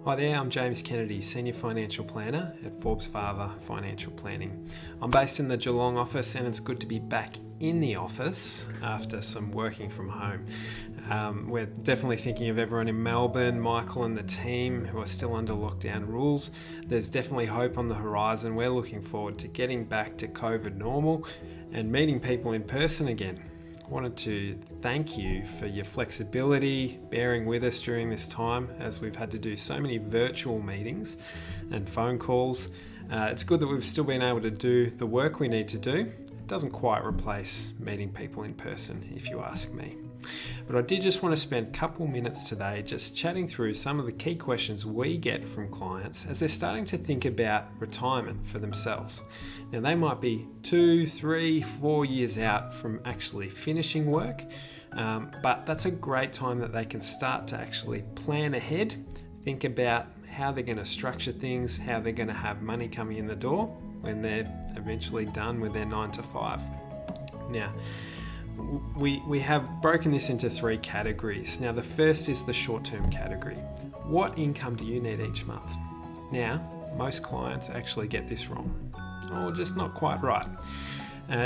Hi there, I'm James Kennedy, Senior Financial Planner at Forbes Farver Financial Planning. I'm based in the Geelong office and it's good to be back in the office after some working from home. We're definitely thinking of everyone in Melbourne, Michael and the team who are still under lockdown rules. There's definitely hope on the horizon. We're looking forward to getting back to COVID normal and meeting people in person again. I wanted to thank you for your flexibility, bearing with us during this time as we've had to do so many virtual meetings and phone calls. It's good that we've still been able to do the work we need to do. It doesn't quite replace meeting people in person, if you ask me. But I did just want to spend a couple minutes today just chatting through some of the key questions we get from clients as they're starting to think about retirement for themselves. Now, they might be 2, 3, 4 years out from actually finishing work, but that's a great time that they can start to actually plan ahead, think about how they're going to structure things, how they're going to have money coming in the door when they're eventually done with their 9 to 5. Now, we have broken this into 3 categories. Now, the first is the short-term category. What income do you need each month? Now, most clients actually get this wrong, or just not quite right.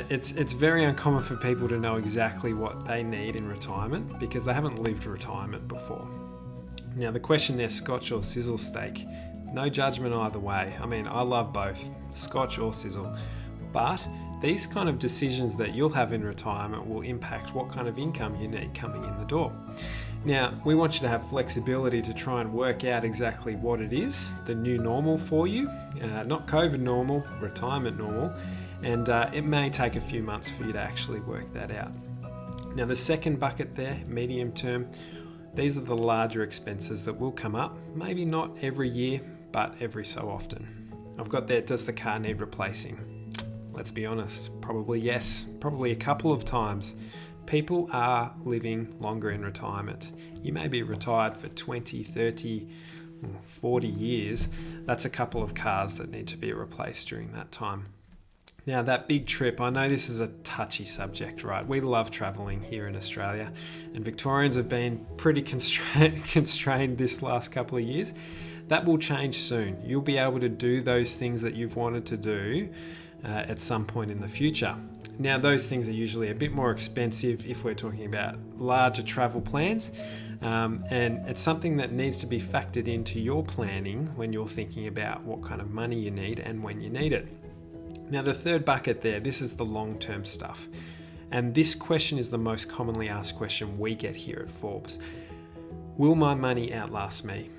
It's very uncommon for people to know exactly what they need in retirement because they haven't lived retirement before. Now, the question there, Scotch or sizzle steak? No judgment either way. I mean, I love both, Scotch or sizzle, but these kind of decisions that you'll have in retirement will impact what kind of income you need coming in the door. Now, we want you to have flexibility to try and work out exactly what it is, the new normal for you, not COVID normal, retirement normal, and it may take a few months for you to actually work that out. Now, the second bucket there, medium term, these are the larger expenses that will come up, maybe not every year, but every so often. I've got there, does the car need replacing? Let's be honest, probably yes, probably a couple of times. People are living longer in retirement. You may be retired for 20, 30, 40 years. That's a couple of cars that need to be replaced during that time. Now, that big trip, I know this is a touchy subject, right? We love traveling here in Australia, and Victorians have been pretty constrained this last couple of years. That will change soon. You'll be able to do those things that you've wanted to do at some point in the future. Now, those things are usually a bit more expensive if we're talking about larger travel plans, and it's something that needs to be factored into your planning when you're thinking about what kind of money you need and when you need it. Now, the third bucket there, this is the long-term stuff. And this question is the most commonly asked question we get here at Forbes. Will my money outlast me?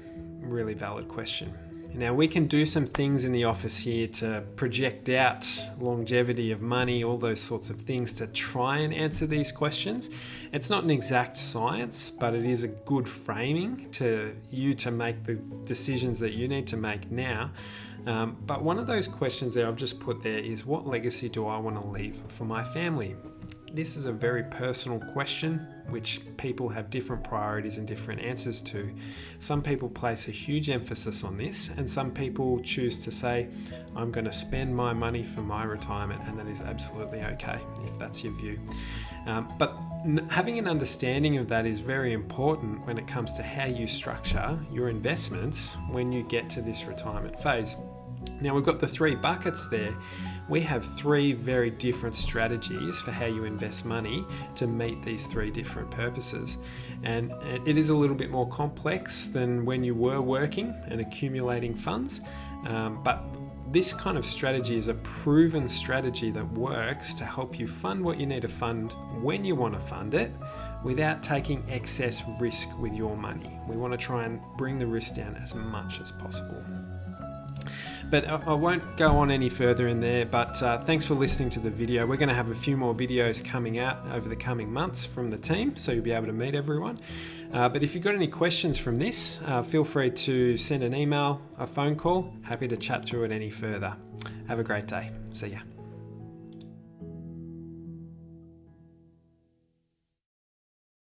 Really valid question. Now, we can do some things in the office here to project out longevity of money, all those sorts of things to try and answer these questions. It's not an exact science, but it is a good framing to you to make the decisions that you need to make now. But one of those questions there I've just put there is, what legacy do I want to leave for my family? This is a very personal question which people have different priorities and different answers to. Some people place a huge emphasis on this, and some people choose to say, I'm going to spend my money for my retirement, and that is absolutely okay if that's your view. But having an understanding of that is very important when it comes to how you structure your investments when you get to this retirement phase. Now, we've got the 3 buckets there. We have 3 very different strategies for how you invest money to meet these 3 different purposes. And it is a little bit more complex than when you were working and accumulating funds. But this kind of strategy is a proven strategy that works to help you fund what you need to fund when you want to fund it without taking excess risk with your money. We want to try and bring the risk down as much as possible. But I won't go on any further in there, but thanks for listening to the video. We're going to have a few more videos coming out over the coming months from the team, so you'll be able to meet everyone. But if you've got any questions from this, feel free to send an email, a phone call. Happy to chat through it any further. Have a great day. See ya.